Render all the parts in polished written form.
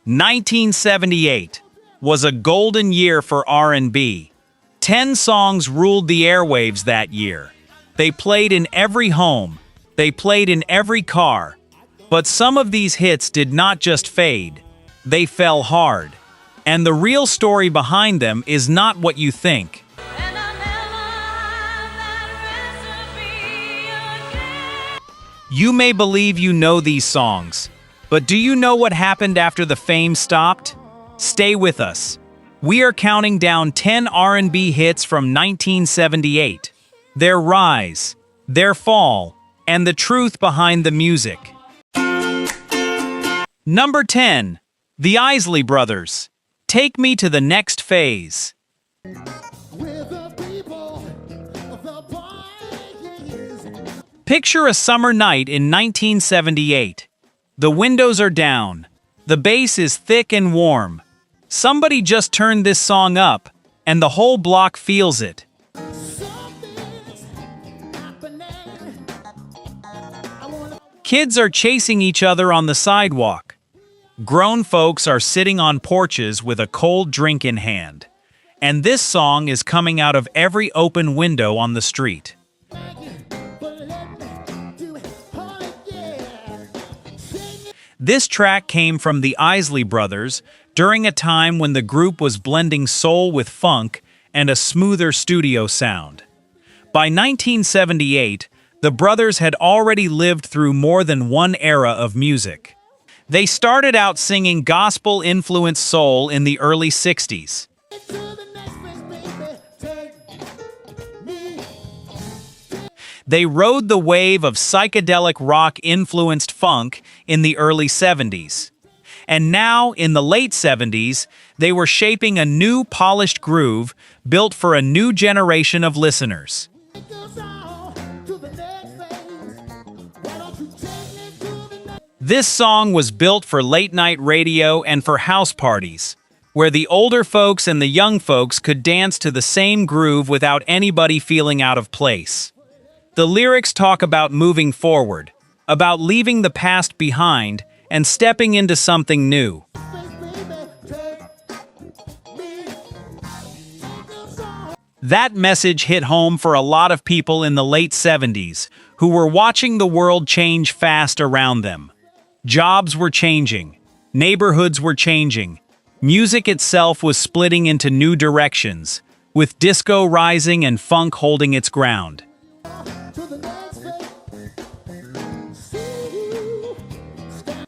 1978 was a golden year for R&B. 10 songs ruled the airwaves that year. They played in every home. They played in every car. But some of these hits did not just fade. They fell hard. And the real story behind them is not what you think. You may believe you know these songs, but do you know what happened after the fame stopped? Stay with us. We are counting down 10 R&B hits from 1978, their rise, their fall, and the truth behind the music. Number 10. The Isley Brothers. Take Me to the Next Phase. Picture a summer night in 1978. The windows are down. The bass is thick and warm. Somebody just turned this song up, and the whole block feels it. Kids are chasing each other on the sidewalk. Grown folks are sitting on porches with a cold drink in hand. And this song is coming out of every open window on the street. This track came from the Isley Brothers during a time when the group was blending soul with funk and a smoother studio sound. By 1978, the brothers had already lived through more than one era of music. They started out singing gospel-influenced soul in the early 60s. They rode the wave of psychedelic rock-influenced funk in the early 70s. And now, in the late 70s, they were shaping a new polished groove built for a new generation of listeners. This song was built for late-night radio and for house parties, where the older folks and the young folks could dance to the same groove without anybody feeling out of place. The lyrics talk about moving forward, about leaving the past behind and stepping into something new. That message hit home for a lot of people in the late 70s who were watching the world change fast around them. Jobs were changing. Neighborhoods were changing. Music itself was splitting into new directions, with disco rising and funk holding its ground.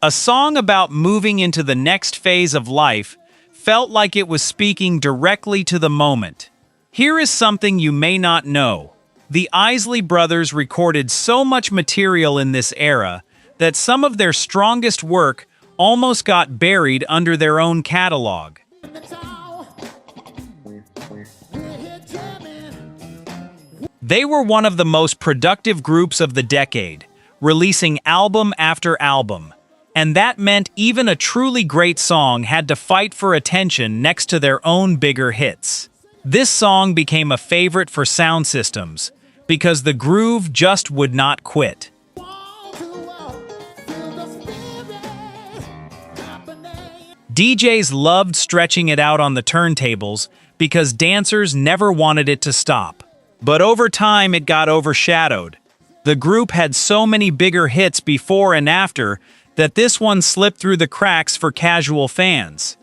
A song about moving into the next phase of life felt like it was speaking directly to the moment. Here is something you may not know. The Isley Brothers recorded so much material in this era that some of their strongest work almost got buried under their own catalog. They were one of the most productive groups of the decade, releasing album after album. And that meant even a truly great song had to fight for attention next to their own bigger hits. This song became a favorite for sound systems because the groove just would not quit. DJs loved stretching it out on the turntables because dancers never wanted it to stop. But over time it got overshadowed. The group had so many bigger hits before and after that this one slipped through the cracks for casual fans.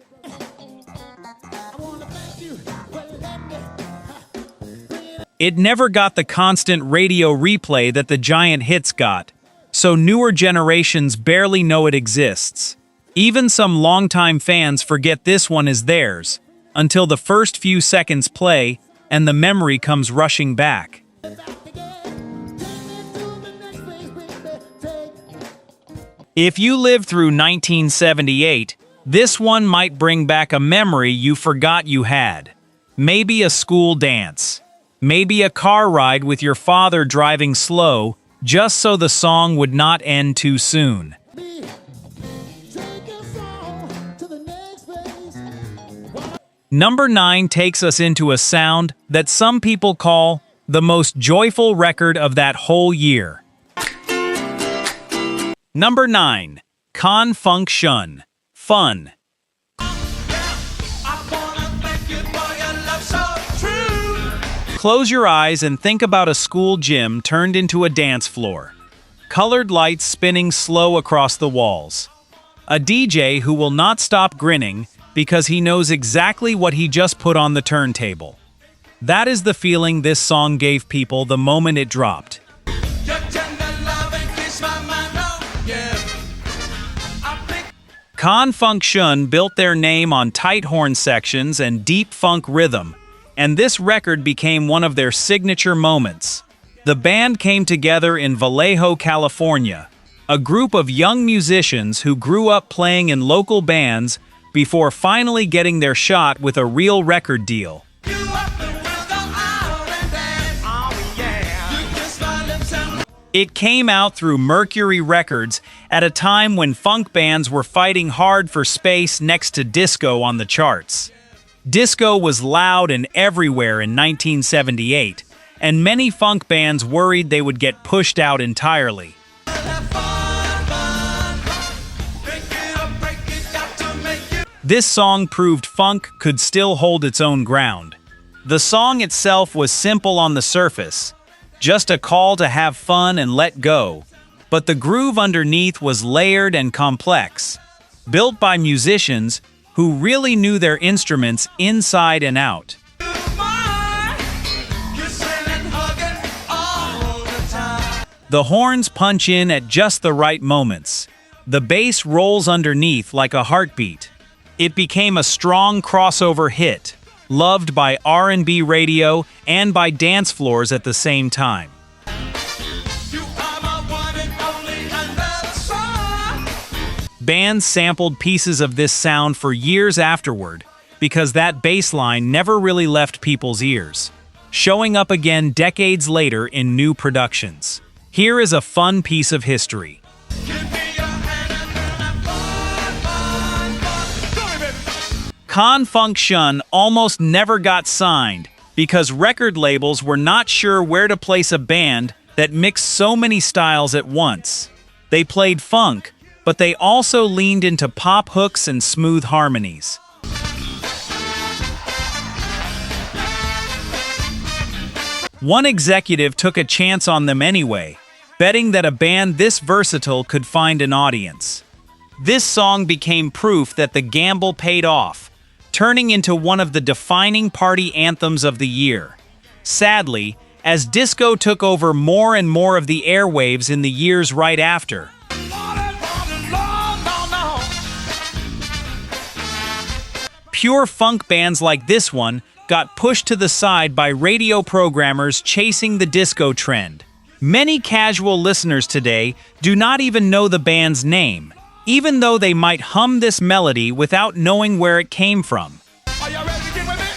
It never got the constant radio replay that the giant hits got, so newer generations barely know it exists. Even some longtime fans forget this one is theirs, until the first few seconds play and the memory comes rushing back. If you lived through 1978, this one might bring back a memory you forgot you had. Maybe a school dance. Maybe a car ride with your father driving slow, just so the song would not end too soon. Number 9 takes us into a sound that some people call the most joyful record of that whole year. Number 9. Funk Shun. Fun. Close your eyes and think about a school gym turned into a dance floor. Colored lights spinning slow across the walls. A DJ who will not stop grinning because he knows exactly what he just put on the turntable. That is the feeling this song gave people the moment it dropped. Funk Shun built their name on tight horn sections and deep funk rhythm, and this record became one of their signature moments. The band came together in Vallejo, California, a group of young musicians who grew up playing in local bands before finally getting their shot with a real record deal. It came out through Mercury Records at a time when funk bands were fighting hard for space next to disco on the charts. Disco was loud and everywhere in 1978, and many funk bands worried they would get pushed out entirely. This song proved funk could still hold its own ground. The song itself was simple on the surface, just a call to have fun and let go, but the groove underneath was layered and complex, built by musicians who really knew their instruments inside and out. The horns punch in at just the right moments. The bass rolls underneath like a heartbeat. It became a strong crossover hit, loved by R&B radio and by dance floors at the same time. Bands sampled pieces of this sound for years afterward because that bass line never really left people's ears, showing up again decades later in new productions. Here is a fun piece of history. Funk Shun almost never got signed because record labels were not sure where to place a band that mixed so many styles at once. They played funk, but they also leaned into pop hooks and smooth harmonies. One executive took a chance on them anyway, betting that a band this versatile could find an audience. This song became proof that the gamble paid off, turning into one of the defining party anthems of the year. Sadly, as disco took over more and more of the airwaves in the years right after, pure funk bands like this one got pushed to the side by radio programmers chasing the disco trend. Many casual listeners today do not even know the band's name, even though they might hum this melody without knowing where it came from. Are you ready to get with it?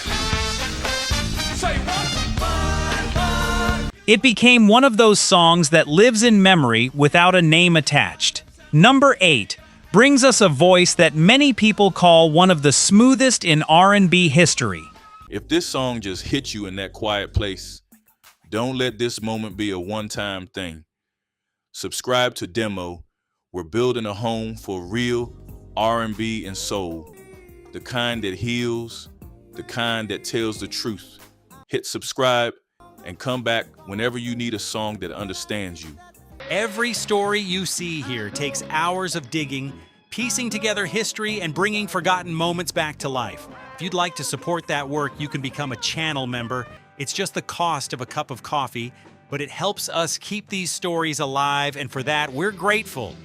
Say what? It became one of those songs that lives in memory without a name attached. Number 8 brings us a voice that many people call one of the smoothest in R&B history. If this song just hit you in that quiet place, don't let this moment be a one-time thing. Subscribe to Demo. We're building a home for real R&B and soul. The kind that heals, the kind that tells the truth. Hit subscribe and come back whenever you need a song that understands you. Every story you see here takes hours of digging, piecing together history, and bringing forgotten moments back to life. If you'd like to support that work, you can become a channel member. It's just the cost of a cup of coffee, but it helps us keep these stories alive, and for that, we're grateful.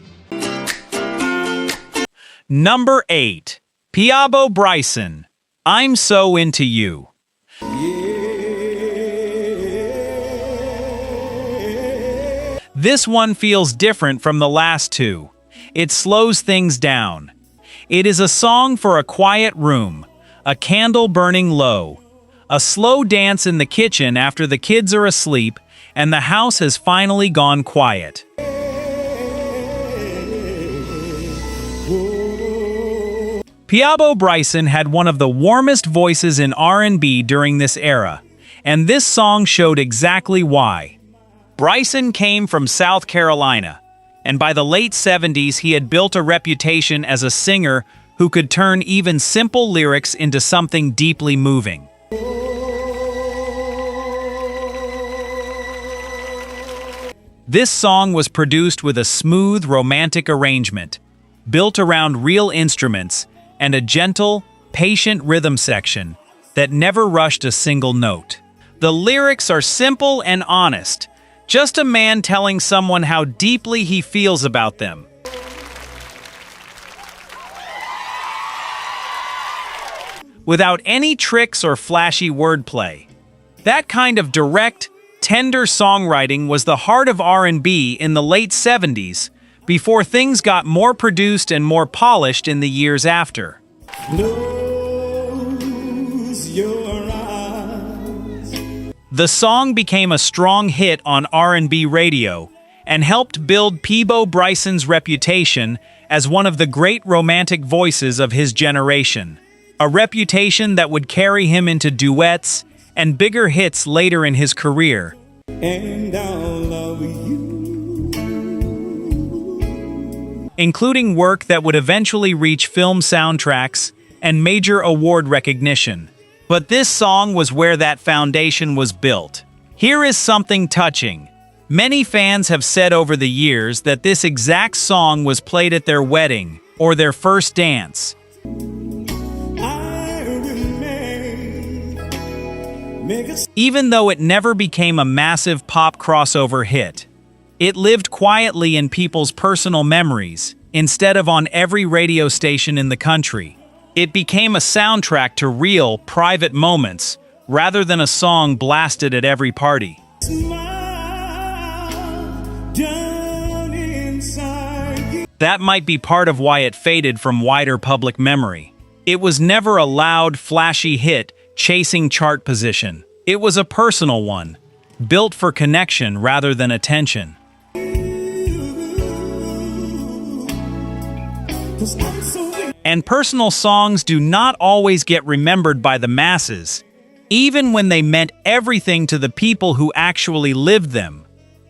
Number 8. Peabo Bryson, I'm So Into You. This one feels different from the last two. It slows things down. It is a song for a quiet room, a candle burning low, a slow dance in the kitchen after the kids are asleep and the house has finally gone quiet. Peabo Bryson had one of the warmest voices in R&B during this era, and this song showed exactly why. Bryson came from South Carolina, and by the late 70s he had built a reputation as a singer who could turn even simple lyrics into something deeply moving. This song was produced with a smooth, romantic arrangement, built around real instruments and a gentle, patient rhythm section that never rushed a single note. The lyrics are simple and honest, just a man telling someone how deeply he feels about them. Without any tricks or flashy wordplay. That kind of direct, tender songwriting was the heart of R&B in the late 70s, before things got more produced and more polished in the years after. Close your eyes. The song became a strong hit on R&B radio and helped build Peabo Bryson's reputation as one of the great romantic voices of his generation, a reputation that would carry him into duets and bigger hits later in his career. And I'll love you. Including work that would eventually reach film soundtracks and major award recognition. But this song was where that foundation was built. Here is something touching. Many fans have said over the years that this exact song was played at their wedding or their first dance. Even though it never became a massive pop crossover hit, it lived quietly in people's personal memories, instead of on every radio station in the country. It became a soundtrack to real, private moments, rather than a song blasted at every party. That might be part of why it faded from wider public memory. It was never a loud, flashy hit chasing chart position. It was a personal one, built for connection rather than attention. And personal songs do not always get remembered by the masses, even when they meant everything to the people who actually lived them.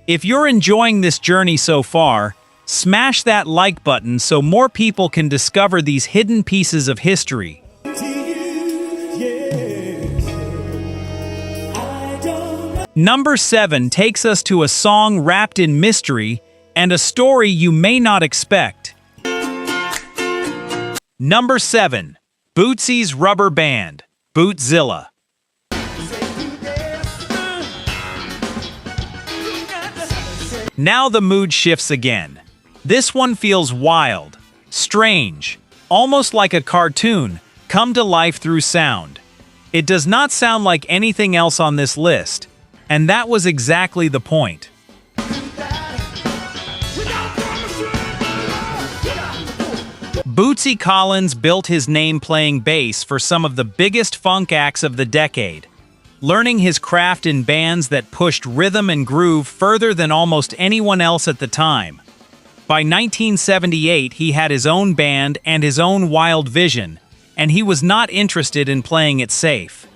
If you're enjoying this journey so far, smash that like button so more people can discover these hidden pieces of history. Number 7 takes us to a song wrapped in mystery and a story you may not expect. Number 7, Bootsy's Rubber Band, Bootzilla. Now the mood shifts again. This one feels wild, strange, almost like a cartoon, come to life through sound. It does not sound like anything else on this list, and that was exactly the point. Bootsy Collins built his name playing bass for some of the biggest funk acts of the decade, learning his craft in bands that pushed rhythm and groove further than almost anyone else at the time. By 1978, he had his own band and his own wild vision, and he was not interested in playing it safe.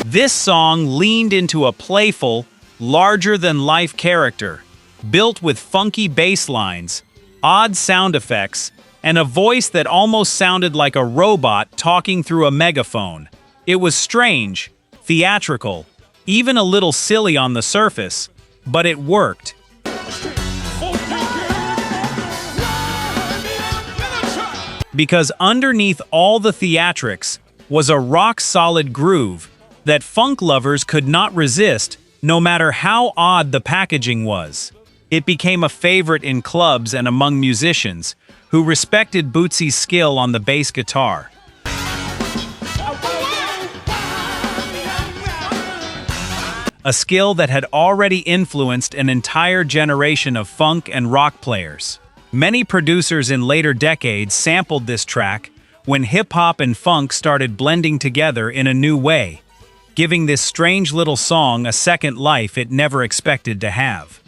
This song leaned into a playful, larger-than-life character, built with funky bass lines, odd sound effects, and a voice that almost sounded like a robot talking through a megaphone. It was strange, theatrical, even a little silly on the surface, but it worked. Because underneath all the theatrics was a rock-solid groove that funk lovers could not resist, no matter how odd the packaging was. It became a favorite in clubs and among musicians, who respected Bootsy's skill on the bass guitar. A skill that had already influenced an entire generation of funk and rock players. Many producers in later decades sampled this track when hip-hop and funk started blending together in a new way, giving this strange little song a second life it never expected to have.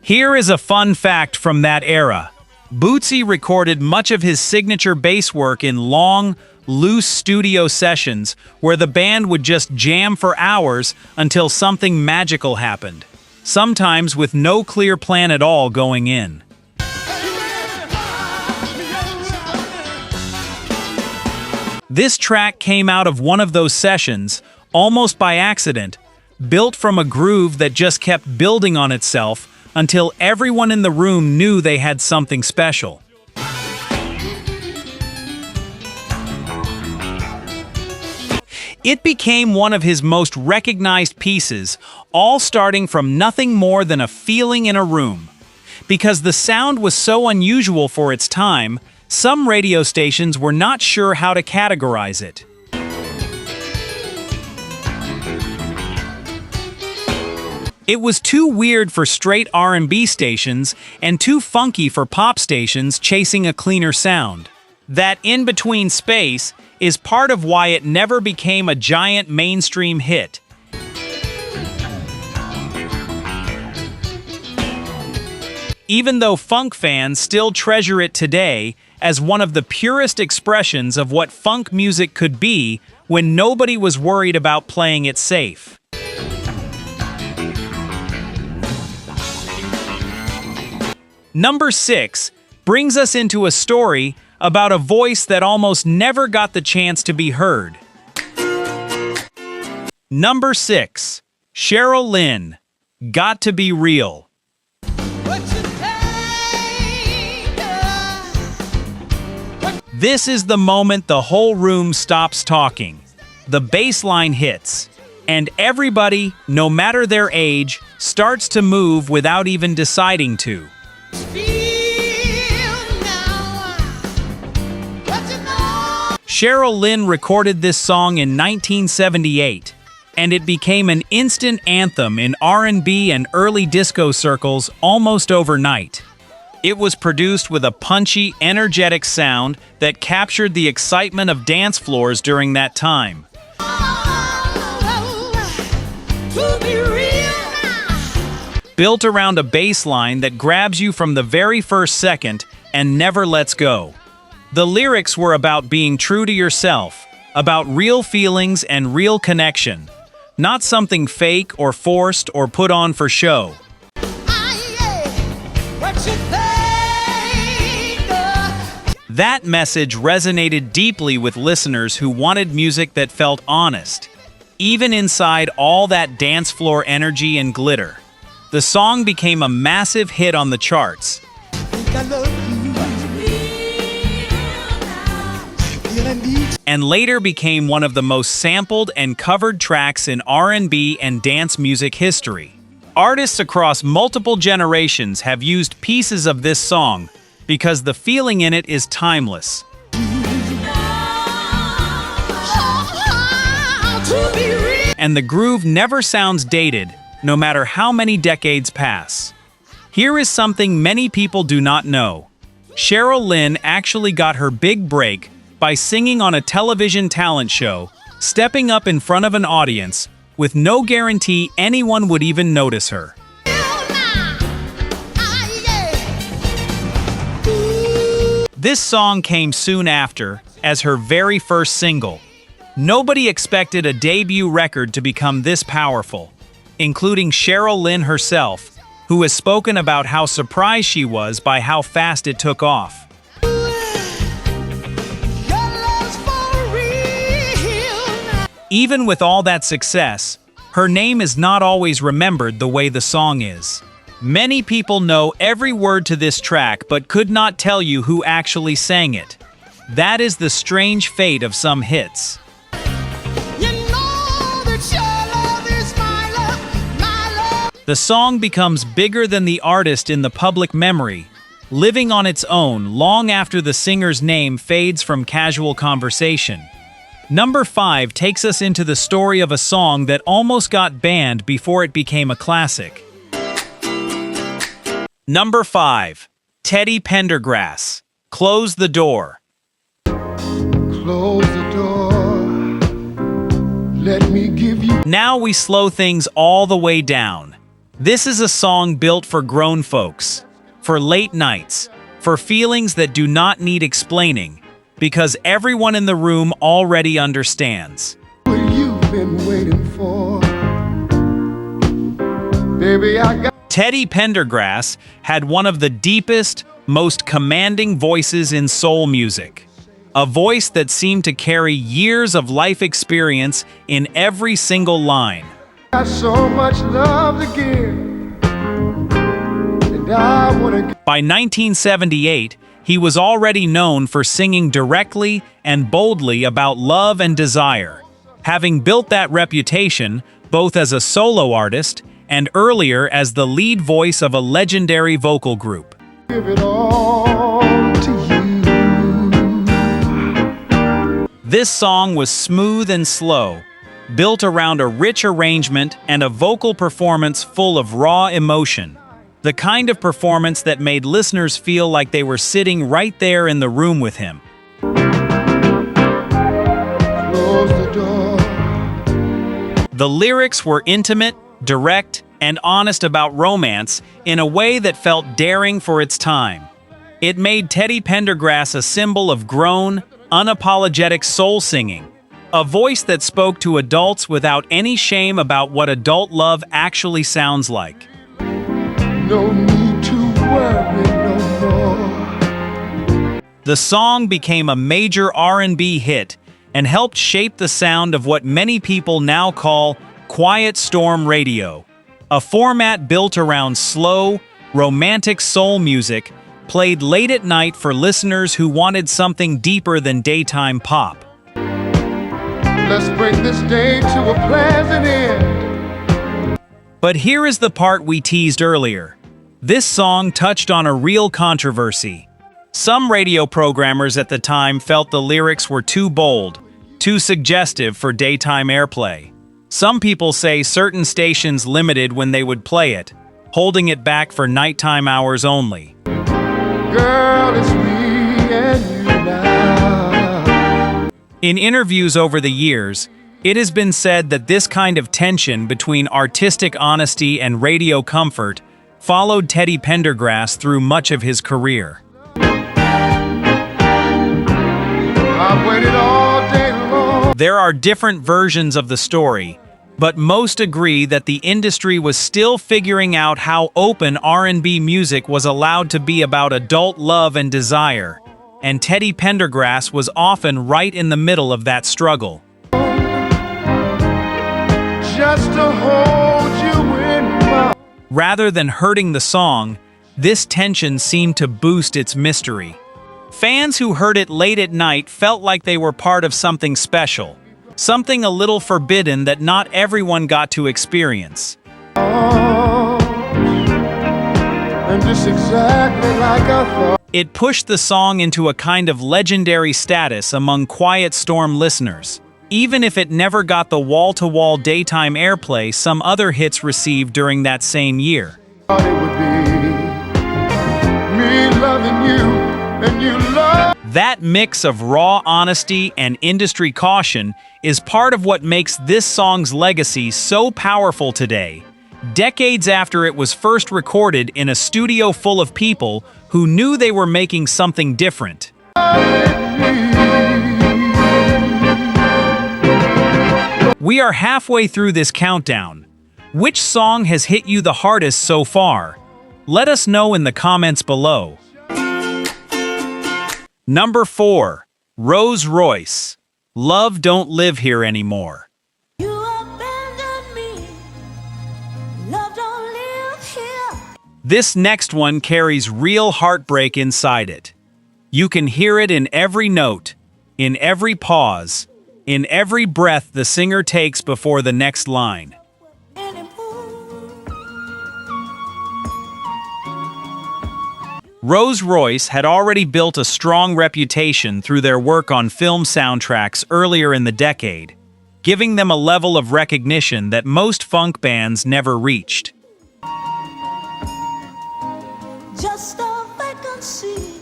Here is a fun fact from that era. Bootsy recorded much of his signature bass work in long, loose studio sessions where the band would just jam for hours until something magical happened, sometimes with no clear plan at all going in. This track came out of one of those sessions, almost by accident, built from a groove that just kept building on itself until everyone in the room knew they had something special. It became one of his most recognized pieces, all starting from nothing more than a feeling in a room. Because the sound was so unusual for its time, some radio stations were not sure how to categorize it. It was too weird for straight R&B stations and too funky for pop stations chasing a cleaner sound. That in-between space is part of why it never became a giant mainstream hit. Even though funk fans still treasure it today as one of the purest expressions of what funk music could be when nobody was worried about playing it safe. Number 6 brings us into a story about a voice that almost never got the chance to be heard. Number 6, Cheryl Lynn, Got to Be Real. This is the moment the whole room stops talking. The bass line hits, and everybody, no matter their age, starts to move without even deciding to. Cheryl Lynn recorded this song in 1978, and it became an instant anthem in R&B and early disco circles almost overnight. It was produced with a punchy, energetic sound that captured the excitement of dance floors during that time. Built around a bass line that grabs you from the very first second and never lets go. The lyrics were about being true to yourself, about real feelings and real connection, not something fake or forced or put on for show. That message resonated deeply with listeners who wanted music that felt honest, even inside all that dance floor energy and glitter. The song became a massive hit on the charts. And later became one of the most sampled and covered tracks in R&B and dance music history. Artists across multiple generations have used pieces of this song because the feeling in it is timeless. And the groove never sounds dated, no matter how many decades pass. Here is something many people do not know. Cheryl Lynn actually got her big break by singing on a television talent show, stepping up in front of an audience, with no guarantee anyone would even notice her. This song came soon after, as her very first single. Nobody expected a debut record to become this powerful, including Cheryl Lynn herself, who has spoken about how surprised she was by how fast it took off. Even with all that success, her name is not always remembered the way the song is. Many people know every word to this track but could not tell you who actually sang it. That is the strange fate of some hits. The song becomes bigger than the artist in the public memory, living on its own long after the singer's name fades from casual conversation. Number 5 takes us into the story of a song that almost got banned before it became a classic. Number 5, Teddy Pendergrass, Close the Door. Close the door. Let me give you. Now we slow things all the way down. This is a song built for grown folks, for late nights, for feelings that do not need explaining, because everyone in the room already understands. What you've been waiting for. Baby, I got. Teddy Pendergrass had one of the deepest, most commanding voices in soul music. a voice that seemed to carry years of life experience in every single line. Got so much love to give, and I wanna give. By 1978, he was already known for singing directly and boldly about love and desire, having built that reputation both as a solo artist and earlier as the lead voice of a legendary vocal group. Give it all to you. This song was smooth and slow, built around a rich arrangement and a vocal performance full of raw emotion. The kind of performance that made listeners feel like they were sitting right there in the room with him. Close the door. The lyrics were intimate, direct, and honest about romance in a way that felt daring for its time. It made Teddy Pendergrass a symbol of grown, unapologetic soul singing, a voice that spoke to adults without any shame about what adult love actually sounds like. No need to worry no more. The song became a major R&B hit and helped shape the sound of what many people now call quiet storm radio, a format built around slow, romantic soul music played late at night for listeners who wanted something deeper than daytime pop. Let's bring this day to a pleasant end. But here is the part we teased earlier. This song touched on a real controversy. Some radio programmers at the time felt the lyrics were too bold, too suggestive for daytime airplay. Some people say certain stations limited when they would play it, holding it back for nighttime hours only. Girl, it's me and you now. In interviews over the years, it has been said that this kind of tension between artistic honesty and radio comfort followed Teddy Pendergrass through much of his career. I've waited all day long. There are different versions of the story, but most agree that the industry was still figuring out how open R&B music was allowed to be about adult love and desire, and Teddy Pendergrass was often right in the middle of that struggle. Just to hold you in my. Rather than hurting the song, this tension seemed to boost its mystery. Fans who heard it late at night felt like they were part of something special, something a little forbidden that not everyone got to experience. And just exactly like I thought. It pushed the song into a kind of legendary status among Quiet Storm listeners, even if it never got the wall-to-wall daytime airplay some other hits received during that same year. Thought it would be me loving you and you love. That mix of raw honesty and industry caution is part of what makes this song's legacy so powerful today, decades after it was first recorded in a studio full of people who knew they were making something different. We are halfway through this countdown. Which song has hit you the hardest so far? Let us know in the comments below. Number 4. Royce. Love Don't Live Here Anymore. You abandoned me. Love don't live here. This next one carries real heartbreak inside it. You can hear it in every note, in every pause, in every breath the singer takes before the next line. Royce had already built a strong reputation through their work on film soundtracks earlier in the decade, giving them a level of recognition that most funk bands never reached. Just a vacancy.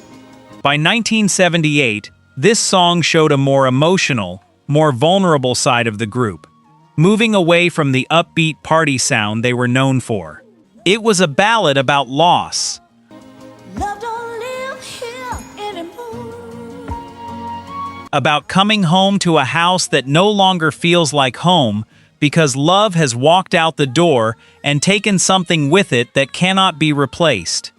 By 1978, this song showed a more emotional, more vulnerable side of the group, moving away from the upbeat party sound they were known for. It was a ballad about loss, Love don't live here anymore. about coming home to a house that no longer feels like home because love has walked out the door and taken something with it that cannot be replaced.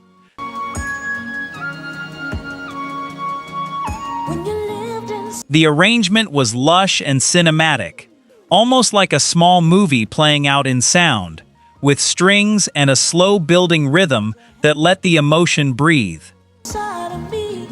When you lived The arrangement was lush and cinematic, almost like a small movie playing out in sound, with strings and a slow-building rhythm that let the emotion breathe. Inside of me,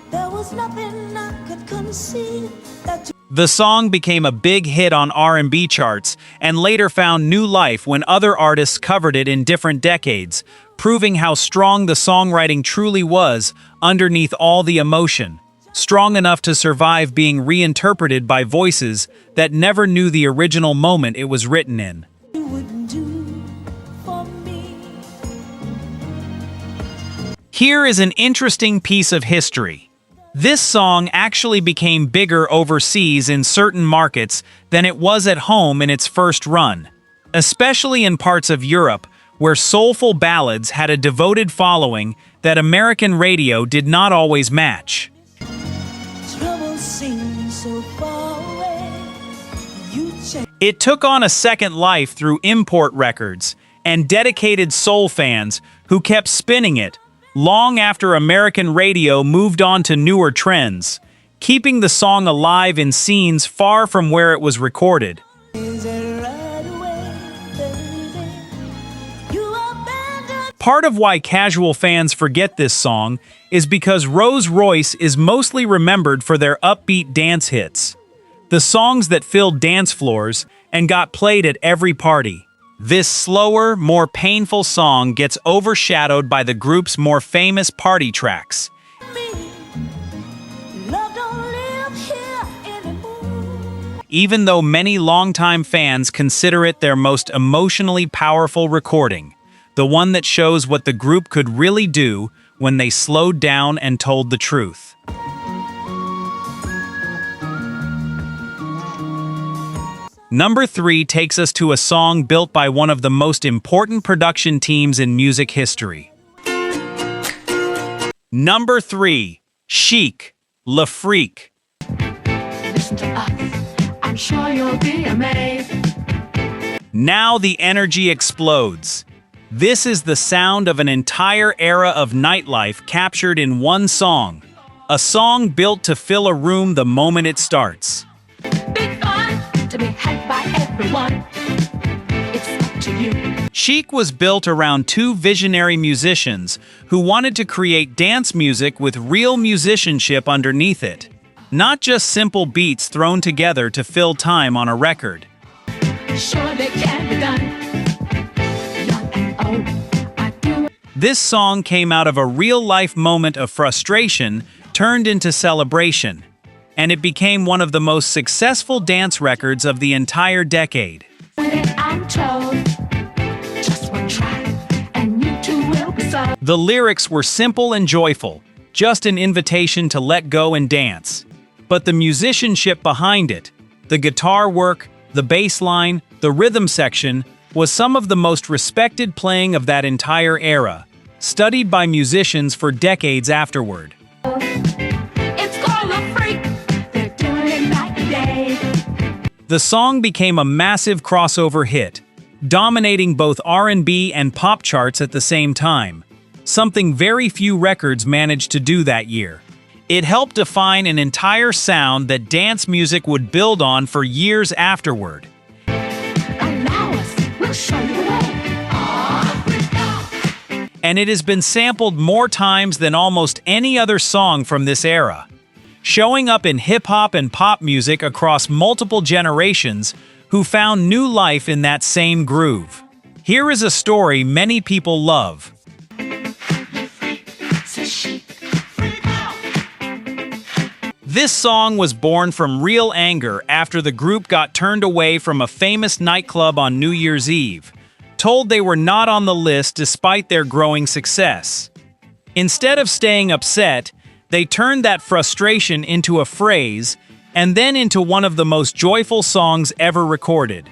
there was nothing I could conceive that you The song became a big hit on R&B charts and later found new life when other artists covered it in different decades, proving how strong the songwriting truly was underneath all the emotion, strong enough to survive being reinterpreted by voices that never knew the original moment it was written in. wouldn't do for me. Here is an interesting piece of history. This song actually became bigger overseas in certain markets than it was at home in its first run, especially in parts of Europe where soulful ballads had a devoted following that American radio did not always match. Trouble seems so far away. You change. It took on a second life through import records and dedicated soul fans who kept spinning it long after American radio moved on to newer trends, keeping the song alive in scenes far from where it was recorded. Is it right away, baby? You abandoned. Part of why casual fans forget this song is because Royce is mostly remembered for their upbeat dance hits, the songs that filled dance floors and got played at every party. This slower, more painful song gets overshadowed by the group's more famous party tracks. Love don't live here anymore. Even though many longtime fans consider it their most emotionally powerful recording, the one that shows what the group could really do when they slowed down and told the truth. Number 3 takes us to a song built by one of the most important production teams in music history. Number 3, Chic, Le Freak. Listen to us, I'm sure you'll be amazed. Now the energy explodes. This is the sound of an entire era of nightlife captured in one song. A song built to fill a room the moment it starts. Big fun to be had by everyone. It's up to you. Chic was built around two visionary musicians who wanted to create dance music with real musicianship underneath it, not just simple beats thrown together to fill time on a record. Sure they can be done. Young and old, I do it. This song came out of a real-life moment of frustration turned into celebration, and it became one of the most successful dance records of the entire decade. I'm told. Just one try, and you too will be so. The lyrics were simple and joyful, just an invitation to let go and dance. But the musicianship behind it, the guitar work, the bass line, the rhythm section, was some of the most respected playing of that entire era, studied by musicians for decades afterward. It's called a freak. They're doing it night and day. The song became a massive crossover hit, dominating both R&B and pop charts at the same time, something very few records managed to do that year. It helped define an entire sound that dance music would build on for years afterward. Allow us, we'll show you the way. And it has been sampled more times than almost any other song from this era, showing up in hip-hop and pop music across multiple generations who found new life in that same groove. Here is a story many people love. This song was born from real anger after the group got turned away from a famous nightclub on New Year's Eve, told they were not on the list despite their growing success. Instead of staying upset, they turned that frustration into a phrase and then into one of the most joyful songs ever recorded.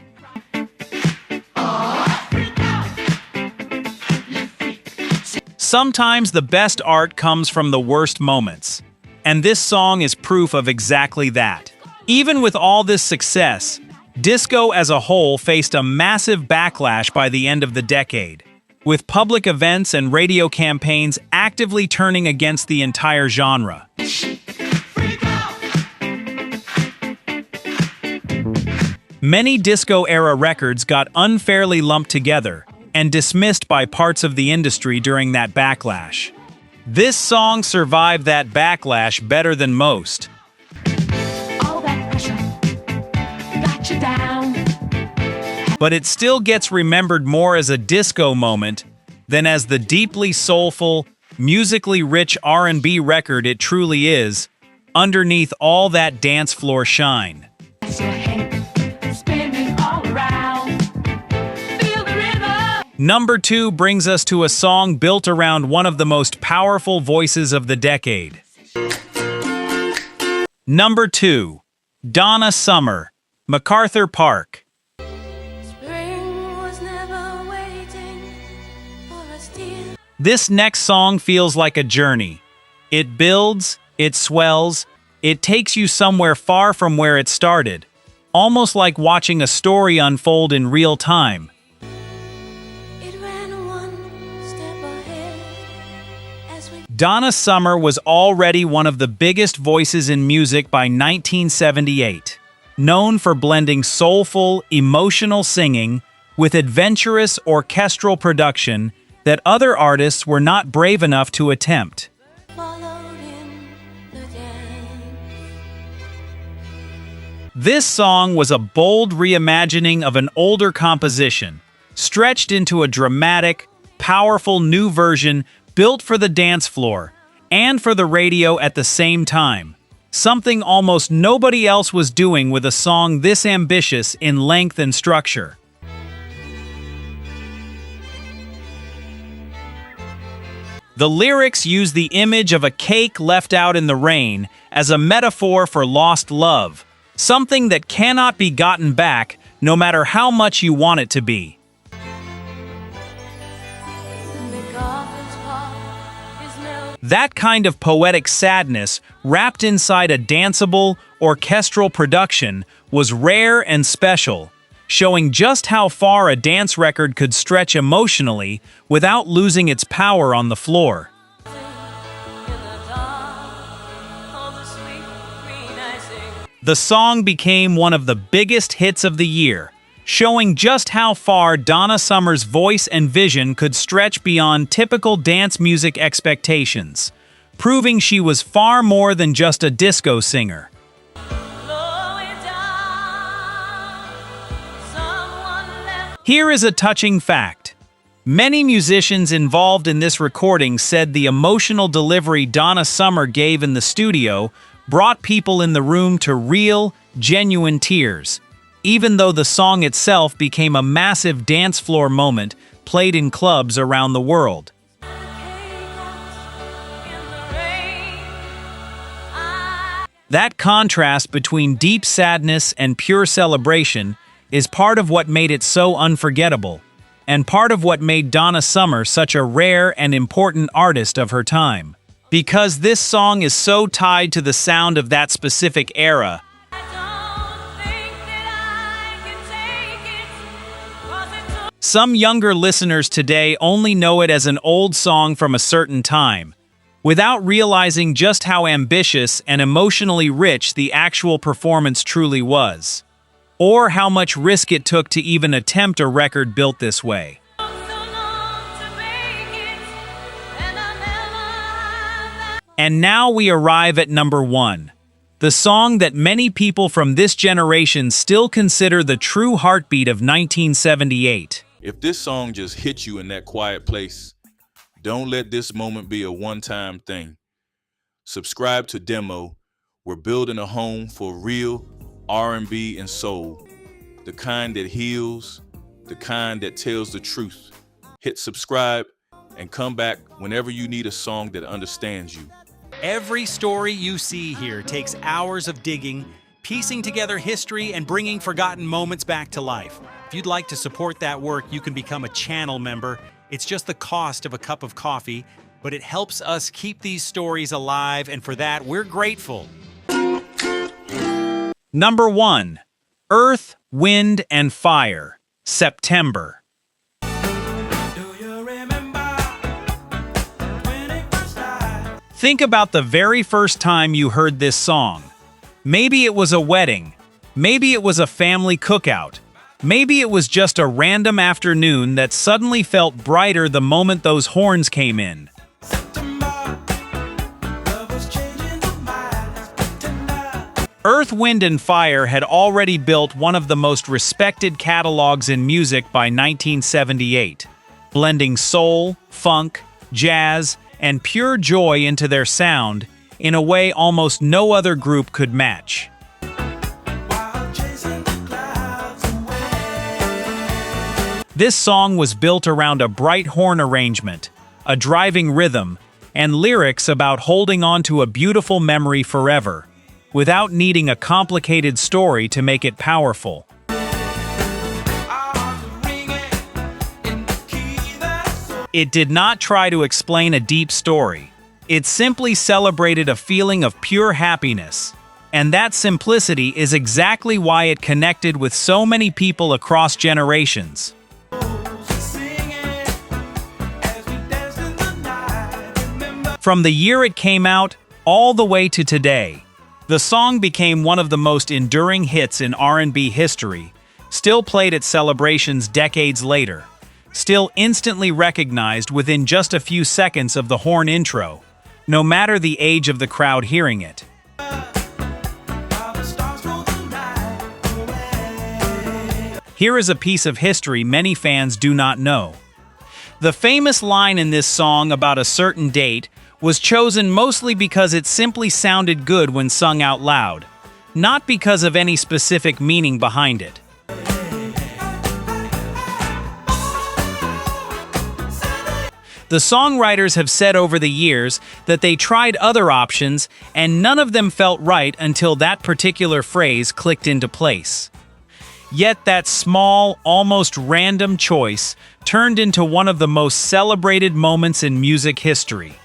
Sometimes the best art comes from the worst moments, and this song is proof of exactly that. Even with all this success, disco as a whole faced a massive backlash by the end of the decade, with public events and radio campaigns actively turning against the entire genre. Many disco-era records got unfairly lumped together and dismissed by parts of the industry during that backlash. This song survived that backlash better than most. All that pressure got you down. But it still gets remembered more as a disco moment than as the deeply soulful, musically rich R&B record it truly is, underneath all that dance floor shine. That's your head spinning all around. Feel the rhythm. Number 2 brings us to a song built around one of the most powerful voices of the decade. Number 2, Donna Summer, MacArthur Park. Spring was never waiting for us, dear. This next song feels like a journey. It builds, it swells, it takes you somewhere far from where it started, almost like watching a story unfold in real time. It ran one step ahead as we Donna Summer was already one of the biggest voices in music by 1978, known for blending soulful, emotional singing with adventurous orchestral production that other artists were not brave enough to attempt. followed in the dance. This song was a bold reimagining of an older composition, stretched into a dramatic, powerful new version built for the dance floor and for the radio at the same time. Something almost nobody else was doing with a song this ambitious in length and structure. The lyrics use the image of a cake left out in the rain as a metaphor for lost love, something that cannot be gotten back no matter how much you want it to be. MacArthur's Park is melting. That kind of poetic sadness wrapped inside a danceable, orchestral production was rare and special, showing just how far a dance record could stretch emotionally without losing its power on the floor. In the dark, all the sweet green icing. The song became one of the biggest hits of the year, showing just how far Donna Summer's voice and vision could stretch beyond typical dance music expectations, proving she was far more than just a disco singer. Low it down. Someone left. Here is a touching fact. Many musicians involved in this recording said the emotional delivery Donna Summer gave in the studio brought people in the room to real, genuine tears, even though the song itself became a massive dance floor moment played in clubs around the world. That contrast between deep sadness and pure celebration is part of what made it so unforgettable, and part of what made Donna Summer such a rare and important artist of her time. Because this song is so tied to the sound of that specific era, some younger listeners today only know it as an old song from a certain time, without realizing just how ambitious and emotionally rich the actual performance truly was, or how much risk it took to even attempt a record built this way. And now we arrive at number 1, the song that many people from this generation still consider the true heartbeat of 1978. If this song just hit you in that quiet place, don't let this moment be a one-time thing. Subscribe to Demo. We're building a home for real R&B and soul, the kind that heals, the kind that tells the truth. Hit subscribe and come back whenever you need a song that understands you. Every story you see here takes hours of digging, piecing together history, and bringing forgotten moments back to life. If you'd like to support that work, you can become a channel member. It's just the cost of a cup of coffee, but it helps us keep these stories alive, and for that, we're grateful. Number 1, Earth, Wind, and Fire, September. Think about the very first time you heard this song. Maybe it was a wedding. Maybe it was a family cookout. Maybe it was just a random afternoon that suddenly felt brighter the moment those horns came in. Earth, Wind and Fire had already built one of the most respected catalogs in music by 1978, blending soul, funk, jazz, and pure joy into their sound in a way almost no other group could match. This song was built around a bright horn arrangement, a driving rhythm, and lyrics about holding on to a beautiful memory forever, without needing a complicated story to make it powerful. It did not try to explain a deep story. It simply celebrated a feeling of pure happiness. And that simplicity is exactly why it connected with so many people across generations. From the year it came out, all the way to today, the song became one of the most enduring hits in R&B history, still played at celebrations decades later, still instantly recognized within just a few seconds of the horn intro, no matter the age of the crowd hearing it. Here is a piece of history many fans do not know. The famous line in this song about a certain date was chosen mostly because it simply sounded good when sung out loud, not because of any specific meaning behind it. The songwriters have said over the years that they tried other options and none of them felt right until that particular phrase clicked into place. Yet that small, almost random choice turned into one of the most celebrated moments in music history.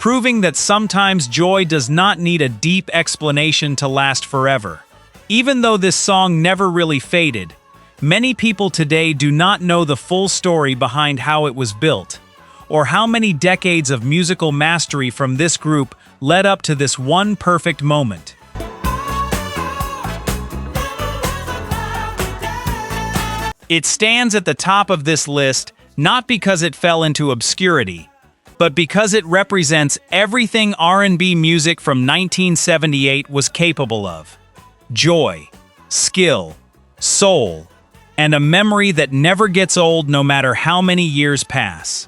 Proving that sometimes joy does not need a deep explanation to last forever. Even though this song never really faded, many people today do not know the full story behind how it was built, or how many decades of musical mastery from this group led up to this one perfect moment. It stands at the top of this list not because it fell into obscurity, but because it represents everything R&B music from 1978 was capable of. Joy, skill, soul, and a memory that never gets old no matter how many years pass.